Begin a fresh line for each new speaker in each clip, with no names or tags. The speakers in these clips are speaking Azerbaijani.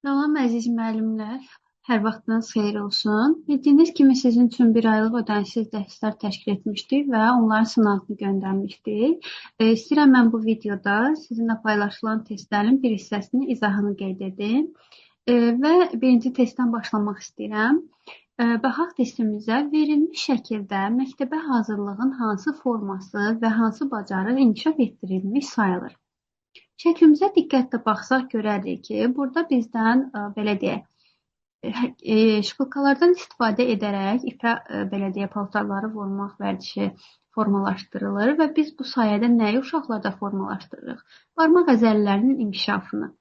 Salam əziz müəllimlər, hər vaxtınız xeyir olsun. Bildiyiniz kimi sizin üçün bir aylıq ödənişsiz dərslər təşkil etmişdik və onların sınaqını göndərmişdik. İstəyirəm mən bu videoda sizinlə paylaşılan testlərin bir hissəsini izahını qeyd edim və birinci testdən başlamaq istəyirəm. Baxaq testimizə verilmiş şəkildə məktəbə hazırlığın hansı forması və hansı bacarıq inkişaf etdirilmiş sayılır. Şəklimizə diqqətlə baxsaq görərik ki, burada bizdən belə deyək, şpılkalardan istifadə edərək ipə belə deyək, paltarları vurmaq vərdişi formalaşdırılır və biz bu sayədə nəyi uşaqlarda formalaşdırırıq? Barmaq əzələlərinin inkişafını.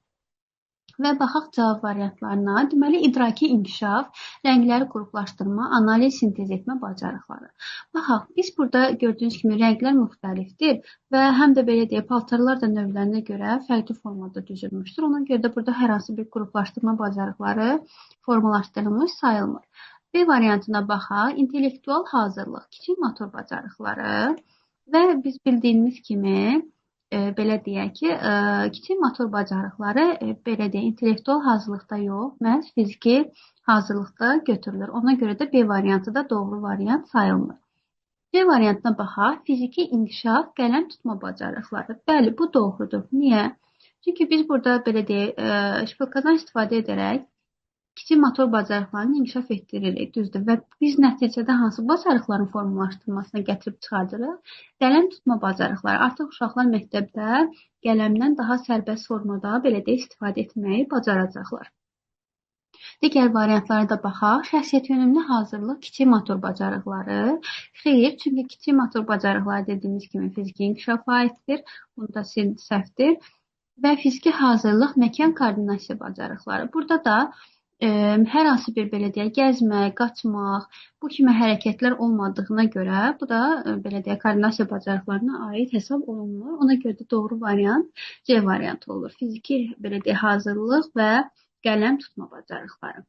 Və baxaq cavab variantlarına. Deməli, idraki inkişaf, rəngləri qruplaşdırma, analiz, sintez etmə bacarıqları. Baxaq, biz burada gördüyünüz kimi rənglər müxtəlifdir və həm də belə deyək, paltarlar da növlərinə görə fərqli formada düzülmüşdür. Ona görə də burada hər hansı bir qruplaşdırma bacarıqları formalaşdırılmış sayılmır. B variantına baxaq, intellektual hazırlıq, kiçik motor bacarıqları və biz bildiyimiz kimi belə deyək ki, kiçik motor bacarıqları belə deyək, intellektual hazırlıqda yox, məhz fiziki hazırlıqda götürülür. Ona görə də B variantı da doğru variant sayılmır. C variantına baxaq, fiziki inkişaf, qələm tutma bacarıqları. Bəli, bu doğrudur. Niyə? Çünki biz burada belə deyək, şpılkadan istifadə edərək kiçik motor bacarıqlarını inkişaf etdiririk, düzdür. Və biz nəticədə hansı bacarıqların formalaşdırılmasına gətirib çıxardırıq? Qələm tutma bacarıqları. Artıq uşaqlar məktəbdə qələmdən daha sərbəst formada belə də istifadə etməyi bacaracaqlar. Digər variantlara da baxaq. Şəxsiyyət yönümlü hazırlıq, kiçik motor bacarıqları. Xeyr, çünki kiçik motor bacarıqları dediyimiz kimi fiziki inkişafa aiddir. Bunda səhvdir. Və fiziki hazırlıq, məkan koordinasiya bacarıqları. Burada da hər hansı bir belə deyək, gəzmək, qaçmaq, bu kimi hərəkətlər olmadığına görə bu da belə deyək, koordinasiya bacarıqlarına aid hesab olunmur. Ona görə də doğru variant C variantı olur. Fiziki belə deyək, hazırlıq və qələm tutma bacarıqları.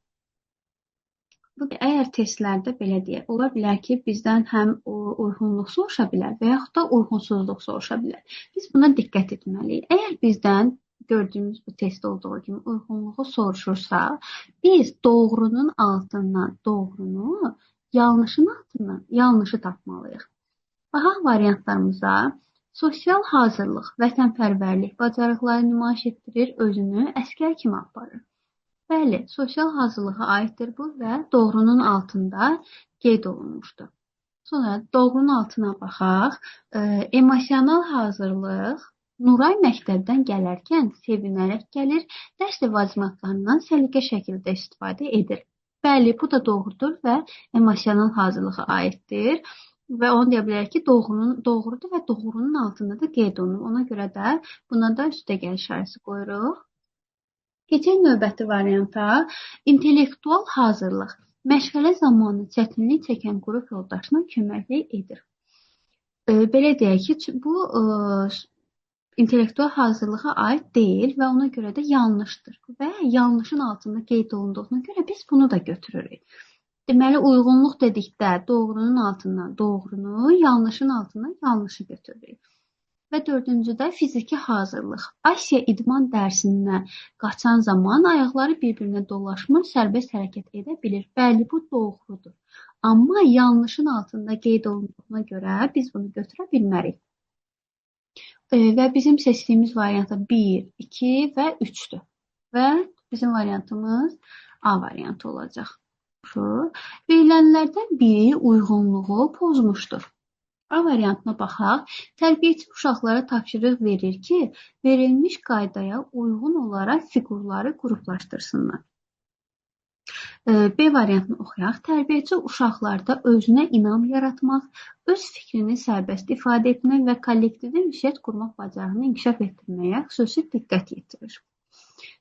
Əgər testlərdə belə deyək, ola bilər ki, bizdən həm uyğunluq soruşa bilər və yaxud da uyğunsuzluq soruşa bilər. Biz buna diqqət etməliyik. Əgər bizdən gördüyümüz bu test olduğu kimi uyğunluğu soruşursa, biz doğrunun altından doğrunu, yanlışın altından yanlışı tapmalıyıq. Baxaq variantlarımıza. Sosial hazırlıq, vətənpərvərlik bacarıqları nümayiş etdirir, özünü əsgər kimi aparır. Bəli, sosial hazırlığa aiddir bu və doğrunun altında qeyd olunmuşdur. Sonra doğrunun altına baxaq. Emosional hazırlıq, Nuray məktəbdən gələrkən sevinərək gəlir, dərs ləvazimatlarından səliqə şəkildə istifadə edir. Bəli, bu da doğrudur və emosional hazırlığa aiddir. Və onu deyə bilərik ki, doğrudur və doğrunun altında da qeyd olunur. Ona görə də buna da üstəgəl işarəsi qoyuruq. Keçək növbəti varianta. İntellektual hazırlıq. Məşğələ zamanı çətinlik çəkən qrup yoldaşına köməklik edir. Belə deyək ki, bu intellektual hazırlığa aid deyil və ona görə də yanlışdır. Və yanlışın altında qeyd olunduğuna görə biz bunu da götürürük. Deməli, uyğunluq dedikdə doğrunun altından doğrunu, yanlışın altından yanlışı götürürük. Və dördüncüdə fiziki hazırlıq. Asiya idman dərsinə qaçan zaman ayaqları bir-birinə dolaşmır, sərbəst hərəkət edə bilir. Bəli, bu doğrudur. Amma yanlışın altında qeyd olunduğuna görə biz bunu götürə bilmərik. Və bizim seçdiyimiz variantda 1, 2 və 3-dür. Və bizim variantımız A variantı olacaq. Verilənlərdən biri uyğunluğu pozmuşdur. A variantına baxaq. Tərbiyəçi uşaqlara tapşırıq verir ki, verilmiş qaydaya uyğun olaraq fiqurları qruplaşdırsınlar. B variantını oxuyaq. Tərbiyəçi uşaqlarda özünə inam yaratmaq, öz fikrini sərbəst ifadə etmək və kollektivdə ünsiyyət qurmaq bacarığını inkişaf etdirməyə xüsusi diqqət yetirir.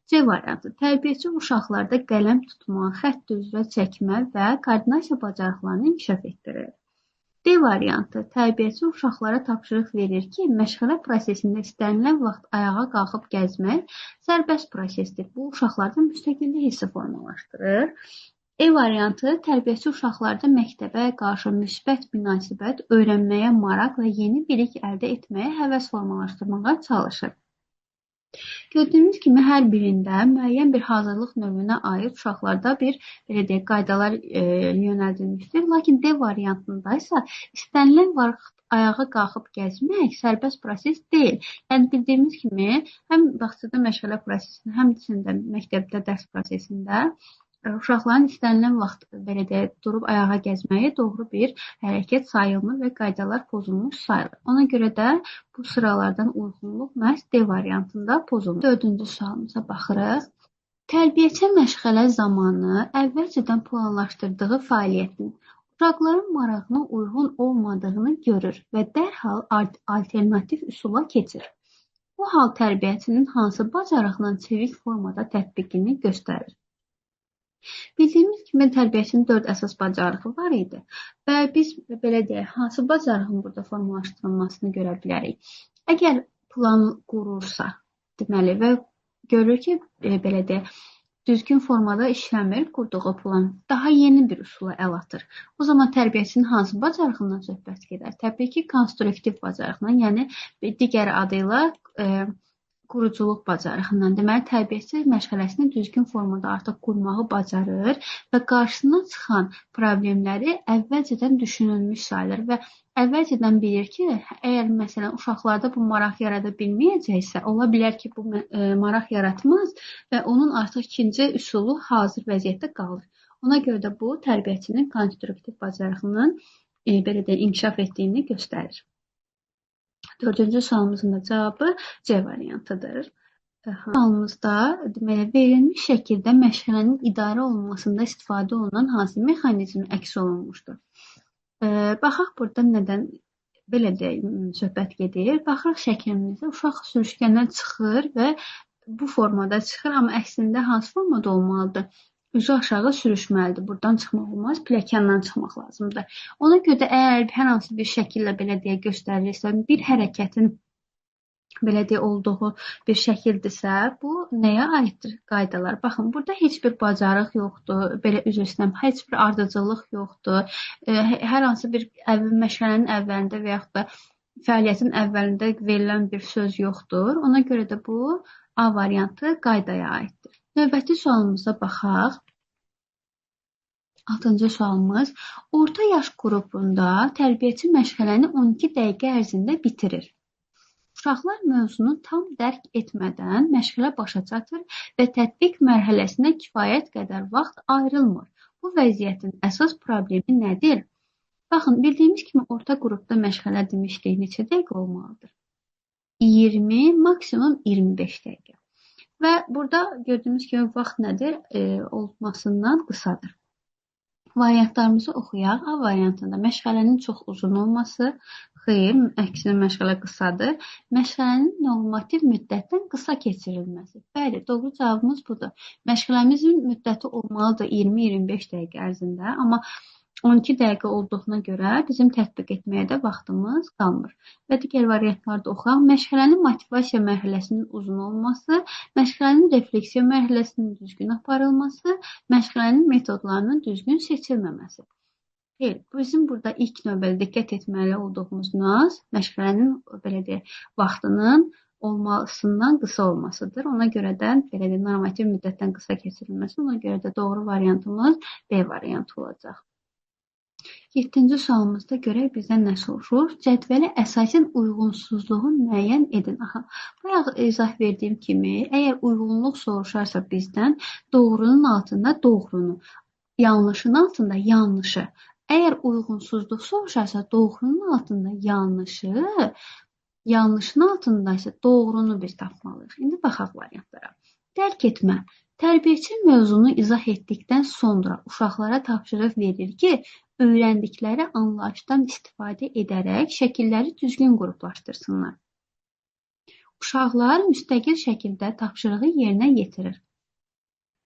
C variantı. Tərbiyəçi uşaqlarda qələm tutma, xətt üzrə çəkmə və koordinasiya bacarıqlarını inkişaf etdirir. D variantı. Tərbiyəçi uşaqlara tapşırıq verir ki, məşğələ prosesində istənilən vaxt ayağa qalxıb gəzmək sərbəst prosesdir. Bu, uşaqlarda müstəqillik hissi formalaşdırır. E variantı. Tərbiyəçi uşaqlarda məktəbə qarşı müsbət münasibət, öyrənməyə maraq və yeni bilik əldə etməyə həvəs formalaşdırmağa çalışır. Gördüyümüz kimi hər birində müəyyən bir hazırlıq növünə aid uşaqlarda bir belə deyək qaydalar yönəldilmişdir. Lakin D variantında isə istənilən vaxt ayağa qalxıb gəzmək sərbəst proses deyil. Yəni bildiyimiz kimi həm bağçada məşğələ prosesində, həm də məktəbdə dərs prosesində uşaqların istənilən vaxt belə deyək durub ayağa gəzməyi doğru bir hərəkət sayılmır və qaydalar pozulmuş sayılır. Ona görə də bu sıralardan uyğunluq məhz D variantında pozulmur. Dördüncü sualımıza baxırıq. Tərbiyəçi məşğələ zamanı əvvəlcədən planlaşdırdığı fəaliyyətin uşaqların marağına uyğun olmadığını görür və dərhal alternativ üsula keçir. Bu hal tərbiyəçinin hansı bacarıqla çevik formada tətbiqini göstərir? Bildiyimiz kimi tərbiyəçinin 4 əsas bacarığı var idi və biz belə deyək, hansı bacarığın burada formalaşdırılmasını görə bilərik. Əgər plan qurursa, deməli və görür ki, belə deyək, düzgün formada işləmir, qurduğu plan daha yeni bir üsula əl atır. O zaman tərbiyəçinin hansı bacarığından söhbət gedər? Təbii ki, konstruktiv bacarıqla, yəni digər adı ilə quruculuq bacarığından. Deməli, tərbiyəçi məşğələsini düzgün formada artıq qurmağı bacarır və qarşısına çıxan problemləri əvvəlcədən düşünülmüş sayılır və əvvəlcədən bilir ki, əgər məsələn uşaqlarda bu maraq yarada bilməyəcəksə, ola bilər ki, bu maraq yaratmaz və onun artıq ikinci üsulu hazır vəziyyətdə qalır. Ona görə də bu tərbiyəçinin konstruktiv bacarığının belə deyək, inkişaf etdiyini göstərir. Dördüncü sualımızın da cavabı C variantıdır. Sualımızda deməli, verilmiş şəkildə məşğələnin idarə olunmasında istifadə olunan hansı mexanizm əks olunmuşdur? Baxaq burada nədən belə deyək, söhbət gedir. Baxırıq şəklimizdə uşaq sürüşkəndən çıxır və bu formada çıxır, amma əslində hansı formada olmalıdır? Üzü aşağı sürüşməlidir. Buradan çıxmaq olmaz, pilləkəndən çıxmaq lazımdır. Ona görə də əgər hər hansı bir şəkillə belə deyə göstərilirsə, bir hərəkətin belə deyə olduğu bir şəkildirsə, bu nəyə aiddir qaydalar? Baxın, burada heç bir bacarıq yoxdur, belə üzr istəyirəm, heç bir ardıcıllıq yoxdur. Hər hansı bir məşğələnin əvvəlində və yaxud da fəaliyyətin əvvəlində verilən bir söz yoxdur. Ona görə də bu A variantı qaydaya aiddir. Növbəti sualımıza baxaq. 6-cı sualımız. Orta yaş qrupunda tərbiyəçi məşğələni 12 dəqiqə ərzində bitirir. Uşaqlar mövzunu tam dərk etmədən məşğələ başa çatır və tətbiq mərhələsinə kifayət qədər vaxt ayrılmır. Bu vəziyyətin əsas problemi nədir? Baxın, bildiyimiz kimi orta qrupda məşğələ demişdik, neçə dəqiqə olmalıdır? 20, maksimum 25 dəqiqə. Və burada gördüyümüz kimi vaxt nədir? Olmasından qısadır. Variantlarımızı oxuyaq. A variantında məşğələnin çox uzun olması, xeyr, əksinə məşğələ qısadır. Məşğələnin normativ müddətdən qısa keçirilməsi. Bəli, doğru cavabımız budur. Məşğələmizin müddəti olmalıdır 20-25 dəqiqə ərzində, amma 12 dəqiqə olduğuna görə bizim tətbiq etməyə də vaxtımız qalmır. Və digər variantlarda oxuyaq. Məşğələnin motivasiya mərhələsinin uzun olması, məşğələnin refleksiya mərhələsinin düzgün aparılması, məşğələnin metodlarının düzgün seçilməməsi. Bizim burada ilk növbədə diqqət etməli olduğumuz nüans məşğələnin belə deyək, vaxtının olmasından qısa olmasıdır. Ona görə də belə deyək, normativ müddətdən qısa keçirilməsi. Ona görə də doğru variantımız B variantı olacaq. 7-ci sualımızda görək bizdən nə soruşur? Cədvələ əsasən uyğunsuzluğu müəyyən edin. Bayaq izah verdiyim kimi, əgər uyğunluq soruşarsa bizdən doğrunun altında doğrunu, yanlışın altında yanlışı. Əgər uyğunsuzluq soruşarsa doğrunun altında yanlışı, yanlışın altında isə doğrunu biz tapmalıyıq. İndi baxaq variantlara. Dərk etmə. Tərbiyəçi mövzunu izah etdikdən sonra uşaqlara tapşırıq verir ki, öyrəndikləri anlayışdan istifadə edərək şəkilləri düzgün qruplaşdırsınlar. Uşaqlar müstəqil şəkildə tapşırığı yerinə yetirir.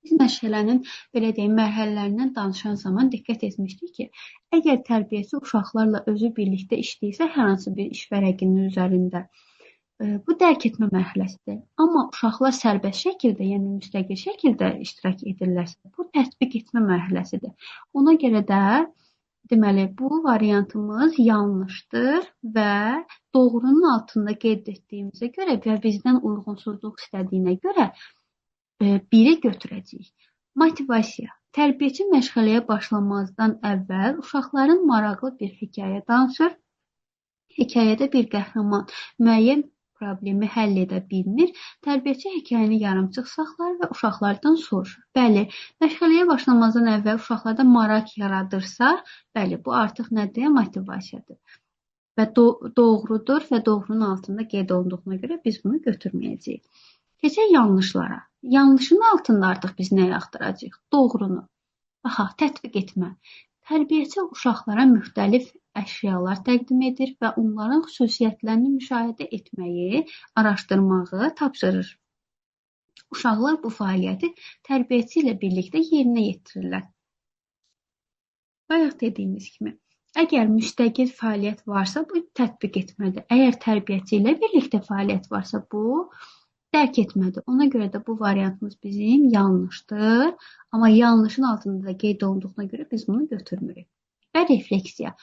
Biz məşğələnin belə deyək, mərhələlərindən danışan zaman diqqət etmişdik ki, əgər tərbiyəçi uşaqlarla özü birlikdə işləyirsə, hər hansı bir iş vərəqinin üzərində, bu dərk etmə mərhələsidir. Amma uşaqlar sərbəst şəkildə, yəni müstəqil şəkildə iştirak edirlərsə, bu tətbiq etmə mərhələsidir. Ona görə də Deməli, bu variantımız yanlışdır və doğrunun altında qeyd etdiyimizə görə və bizdən uyğunsuzluq istədiyinə görə biri götürəcəyik. Motivasiya. Tərbiyəçi məşğələyə başlamazdan əvvəl uşaqların maraqlı bir hekayə danışır. Hekayədə bir qəhrəman müəyyən problemi həll edə bilmir. Tərbiyəçi hekayəni yarımçıq saxlar və uşaqlardan soruşur. Bəli, məşğələyə başlamazdan əvvəl uşaqlarda maraq yaradırsa, bəli, bu artıq nədir? Motivasiyadır. Və doğrudur və doğrunun altında qeyd olunduğuna görə biz bunu götürməyəcəyik. Keçək yanlışlara. Yanlışın altında artıq biz nəyi axtaracağıq? Doğrunu. Baxa, tətbiq etmə. Tərbiyəçi uşaqlara müxtəlif əşyalar təqdim edir və onların xüsusiyyətlərini müşahidə etməyi, araşdırmağı tapşırır. Uşaqlar bu fəaliyyəti tərbiyəçi ilə birlikdə yerinə yetirirlər. Bayaq dediyimiz kimi, əgər müstəqil fəaliyyət varsa, bu tətbiq etmədir. Əgər tərbiyəçi ilə birlikdə fəaliyyət varsa, bu dərk etmədir. Ona görə də bu variantımız bizim yanlışdır. Amma yanlışın altında da qeyd olunduğuna görə biz bunu götürmürük. Və refleksiya.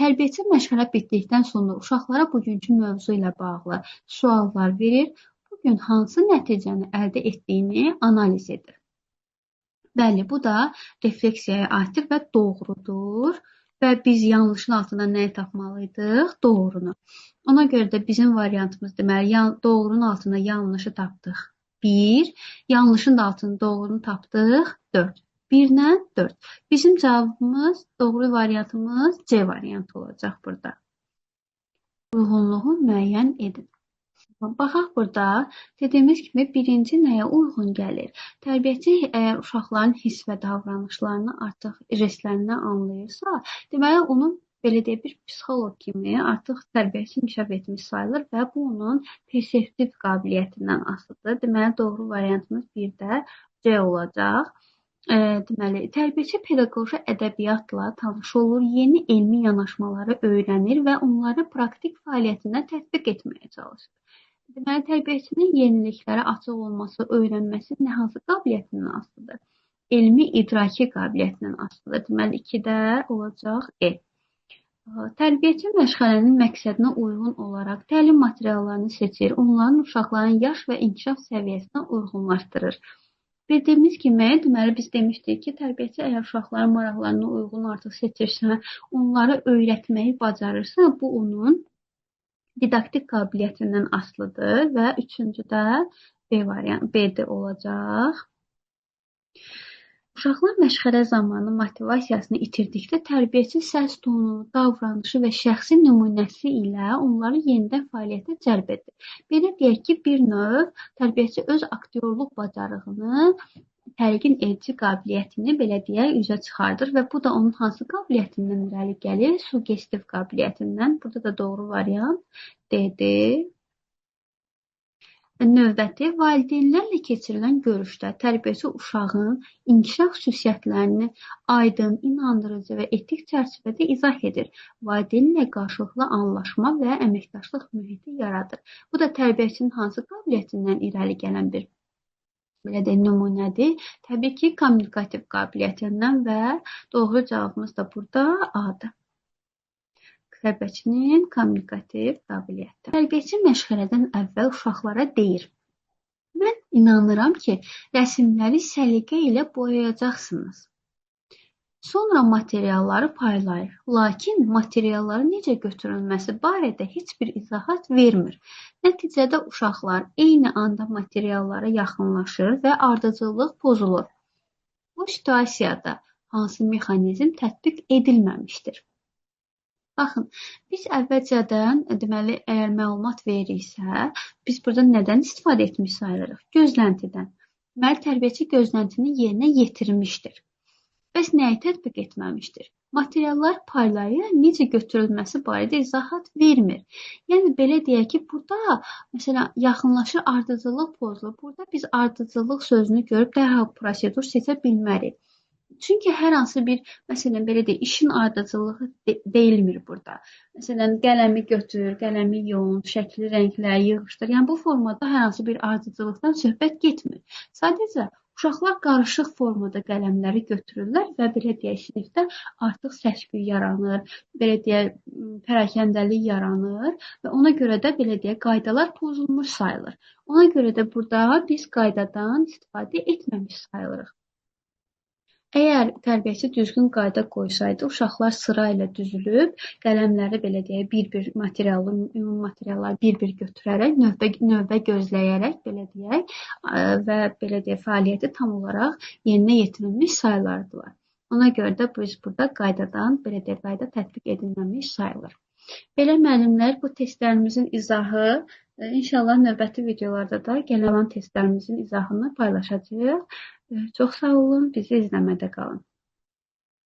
Tərbiyəçi məşğələ bitdikdən sonra uşaqlara bugünkü mövzu ilə bağlı suallar verir. Bugün hansı nəticəni əldə etdiyini analiz edir. Bəli, bu da refleksiyaya aiddir və doğrudur. Və biz yanlışın altında nəyi tapmalıydıq? Doğrunu. Ona görə də bizim variantımız deməli, doğrunun altında yanlışı tapdıq 1, yanlışın da altında doğrunu tapdıq 4. 1-lə 4. Bizim cavabımız, doğru variantımız C variantı olacaq burada. Uyğunluğu müəyyən edin. Baxaq burada, dediyimiz kimi birinci nəyə uyğun gəlir? Tərbiyəçi əgər uşaqların hiss və davranışlarını artıq jestlərini anlayırsa, deməli onun belə deyək bir psixoloq kimi artıq tərbiyəçi inkişaf etmiş sayılır və bu onun perseptiv qabiliyyətindən asılıdır. Deməli doğru variantımız 1-də C olacaq. Deməli, tərbiyəçi pedaqoji ədəbiyyatla tanış olur, yeni elmi yanaşmaları öyrənir və onları praktik fəaliyyətində tətbiq etməyə çalışır. Deməli, tərbiyəçinin yeniliklərə açıq olması, öyrənməsi nə hansı qabiliyyətindən asılıdır? Elmi idraki qabiliyyətindən asılıdır. Deməli, 2-də olacaq E. Tərbiyəçi məşğələnin məqsədinə uyğun olaraq təlim materiallarını seçir, onların uşaqların yaş və inkişaf səviyyəsinə uyğunlaşdırır. Bildiyimiz kimi, deməli biz demişdik ki, tərbiyəçi əgər uşaqların maraqlarına uyğun artıq seçirsə, onları öyrətməyi bacarırsa, bu onun didaktik qabiliyyətindən asılıdır və üçüncüdə B variantı B-də olacaq. Uşaqlar məşğələ zamanı motivasiyasını itirdikdə tərbiyəçi səs tonu, davranışı və şəxsi nümunəsi ilə onları yenidən fəaliyyətə cəlb edir. Belə deyək ki, bir növ tərbiyəçi öz aktyorluq bacarığını, təlqin edici qabiliyyətini belə deyək üzə çıxardır və bu da onun hansı qabiliyyətindən irəli gəlir? Suggestiv qabiliyyətindən. Burada da doğru variant D-dir. Növbəti, valideynlərlə keçirilən görüşdə tərbiyəçi uşağın inkişaf xüsusiyyətlərini aydın, inandırıcı və etik çərçivədə izah edir. Valideynlə qarşılıqlı anlaşma və əməkdaşlıq mühiti yaradır. Bu da tərbiyəçinin hansı qabiliyyətindən irəli gələn bir belə də nümunədir. Təbii ki, kommunikativ qabiliyyətindən və doğru cavabımız da burada A-dır. Tərbiyəçinin kommunikativ qabiliyyəti. Tərbiyəçi məşğələdən əvvəl uşaqlara deyir: mən inanıram ki, rəsmləri səliqə ilə boyayacaqsınız. Sonra materialları paylayır. Lakin materialları necə götürülməsi barədə heç bir izahat vermir. Nəticədə uşaqlar eyni anda materiallara yaxınlaşır və ardıcıllıq pozulur. Bu situasiyada hansı mexanizm tətbiq edilməmişdir? Baxın, biz əvvəlcədən, deməli, əgər məlumat veririksə, biz burada nədən istifadə etmiş sayılırıq? Gözləntidən. Deməli, tərbiyəçi gözləntini yerinə yetirmişdir. Bəs nəyi tətbiq etməmişdir? Materiallar paylayır, necə götürülməsi barədə izahat vermir. Yəni, belə deyək ki, burada, məsələn, yaxınlaşır, ardıcıllıq pozulur. Burada biz ardıcıllıq sözünü görüb dərhal prosedur seçə bilmərik. Çünki hər hansı bir, məsələn, belə deyək, işin ardıcıllığı deyilmir burada. Məsələn, qələmi götür, qələmi yon, şəkli rəngləri yığışdır. Yəni, bu formada hər hansı bir ardıcıllıqdan söhbət getmir. Sadəcə, Uşaqlar qarışıq formada qələmləri götürürlər və belə deyək, sinifdə artıq səs-küy yaranır, belə deyək, pərakəndəlik yaranır və ona görə də belə deyək, qaydalar pozulmuş sayılır. Ona görə də burada biz qaydadan istifadə etməmiş sayılırıq. Əgər tərbiyəçi düzgün qayda qoysaydı, uşaqlar sıra ilə düzülüb, qələmləri belə deyək, bir-bir ümumi materialları bir-bir götürərək, növbə gözləyərək belə deyək və belə deyək, fəaliyyəti tam olaraq yerinə yetirilmiş sayılardılar. Ona görə də biz burada qaydadan, belə deyək, qayda tətbiq edilməmiş sayılır. Belə müəllimlər, bu testlərimizin izahı inşallah növbəti videolarda da gələn testlərimizin izahını paylaşacağıq. Çox sağ olun, bizi izləmədə qalın.